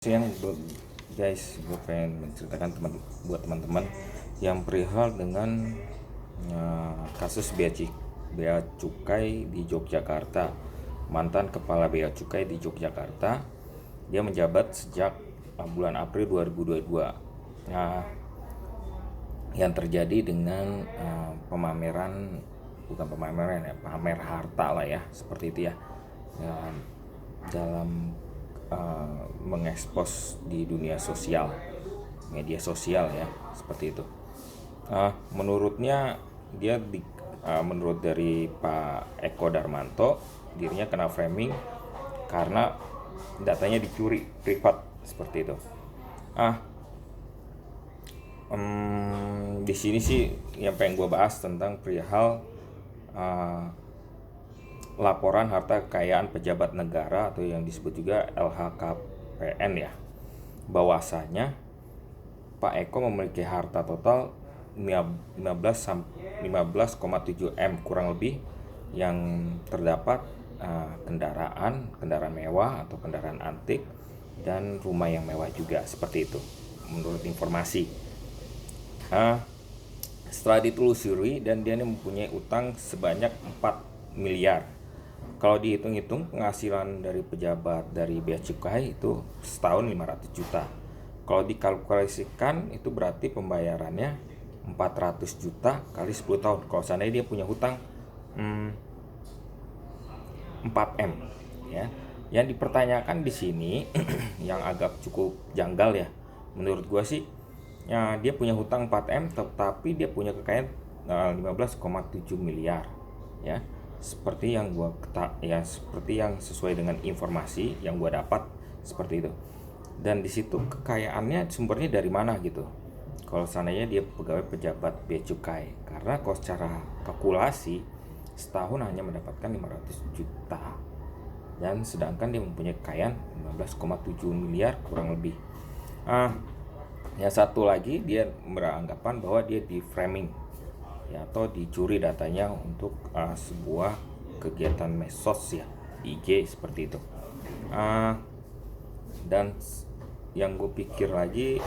Siang guys, gue pengen menceritakan buat teman-teman yang perihal dengan kasus bea cukai di Yogyakarta. Mantan kepala bea cukai di Yogyakarta, dia menjabat sejak bulan April 2022. Nah, yang terjadi dengan pamer harta lah ya, seperti itu ya. Dalam mengekspos di dunia sosial, media sosial ya, seperti itu. Menurutnya menurut dari Pak Eko Darmanto, dirinya kena framing karena datanya dicuri privat, seperti itu. Di sini sih yang pengen gue bahas tentang perihal laporan harta kekayaan pejabat negara atau yang disebut juga LHKPN ya. Bahwasanya Pak Eko memiliki harta total 15,7 M kurang lebih, yang terdapat kendaraan mewah atau kendaraan antik dan rumah yang mewah juga, seperti itu menurut informasi. Setelah ditelusuri, dan dia mempunyai utang sebanyak 4 miliar. Kalau dihitung-hitung penghasilan dari pejabat dari bea cukai itu setahun 500 juta. Kalau dikalkulasikan itu berarti pembayarannya 400 juta kali 10 tahun. Kalau seandainya dia punya hutang 4M ya. Yang dipertanyakan di sini yang agak cukup janggal ya menurut gua sih, ya, dia punya hutang 4M tetapi dia punya kekayaan 15,7 miliar ya. Seperti yang seperti yang sesuai dengan informasi yang gua dapat, seperti itu. Dan di situ kekayaannya sumbernya dari mana gitu. Kalau seandainya dia pegawai pejabat bea cukai, karena kalau secara kalkulasi setahun hanya mendapatkan 500 juta, dan sedangkan dia mempunyai kekayaan 15,7 miliar kurang lebih. Yang satu lagi, dia beranggapan bahwa dia di framing ya, atau dicuri datanya untuk sebuah kegiatan medsos ya, di IG, seperti itu. Dan yang gue pikir lagi,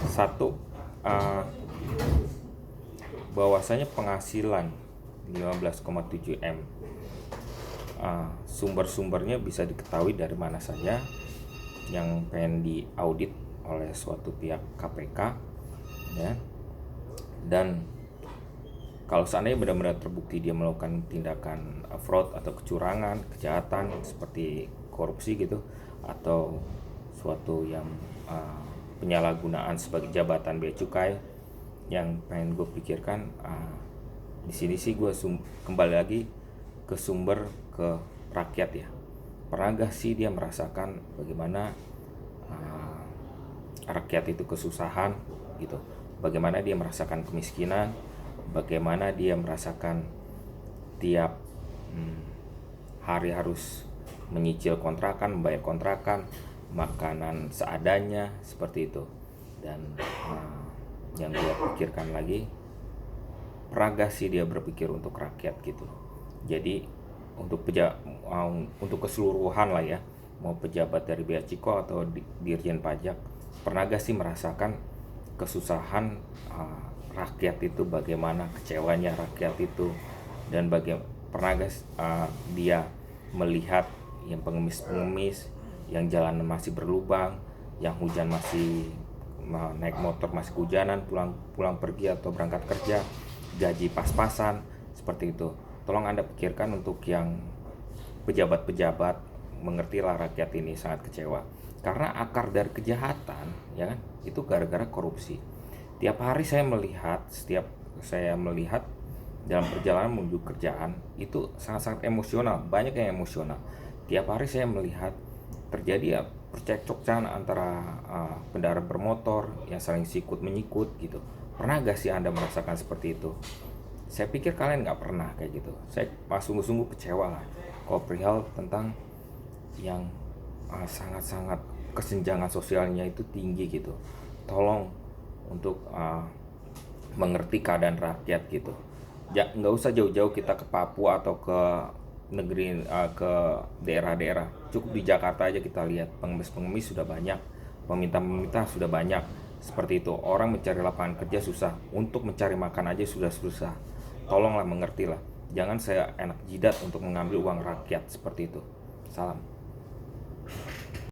satu, bahwasanya penghasilan 15,7 M, sumber-sumbernya bisa diketahui dari mana saja yang pengen diaudit oleh suatu pihak KPK ya. Dan kalau seandainya benar-benar terbukti dia melakukan tindakan fraud atau kecurangan, kejahatan seperti korupsi gitu, atau suatu yang penyalahgunaan sebagai jabatan bea cukai, yang pengen gue pikirkan di sini sih gue kembali lagi ke sumber, ke rakyat ya. Pernah gak sih dia merasakan bagaimana rakyat itu kesusahan gitu, bagaimana dia merasakan kemiskinan, bagaimana dia merasakan tiap hari harus menyicil kontrakan, membayar kontrakan, makanan seadanya, seperti itu. Dan yang gue pikirkan lagi, pernah gak sih dia berpikir untuk rakyat gitu. Jadi untuk keseluruhan lah ya, mau pejabat dari bea cukai atau dirjen pajak, pernah gak sih merasakan kesusahan rakyat itu, bagaimana kecewanya rakyat itu, dan pernah gak dia melihat yang pengemis-pengemis, yang jalanan masih berlubang, yang hujan masih naik motor masih kehujanan, pulang pergi atau berangkat kerja, gaji pas-pasan, seperti itu. Tolong Anda pikirkan untuk yang pejabat-pejabat, mengertilah rakyat ini sangat kecewa. Karena akar dari kejahatan ya kan, itu gara-gara korupsi. Setiap saya melihat dalam perjalanan menuju kerjaan itu sangat-sangat emosional, banyak yang emosional. Tiap hari saya melihat terjadi ya percekcokan antara kendaraan bermotor yang saling sikut menyikut gitu. Pernah gak sih Anda merasakan seperti itu? Saya pikir kalian gak pernah kayak gitu. Saya sungguh-sungguh kecewa lah kalau perihal tentang yang sangat-sangat kesenjangan sosialnya itu tinggi gitu. Tolong untuk mengerti keadaan rakyat gitu. Nggak usah jauh-jauh kita ke Papua atau ke negeri, ke daerah-daerah Cukup di Jakarta aja kita lihat, pengemis-pengemis sudah banyak, peminta-peminta sudah banyak. Seperti itu, orang mencari lapangan kerja susah, untuk mencari makan aja sudah susah. Tolonglah mengertilah, jangan saya enak jidat untuk mengambil uang rakyat seperti itu. Salam.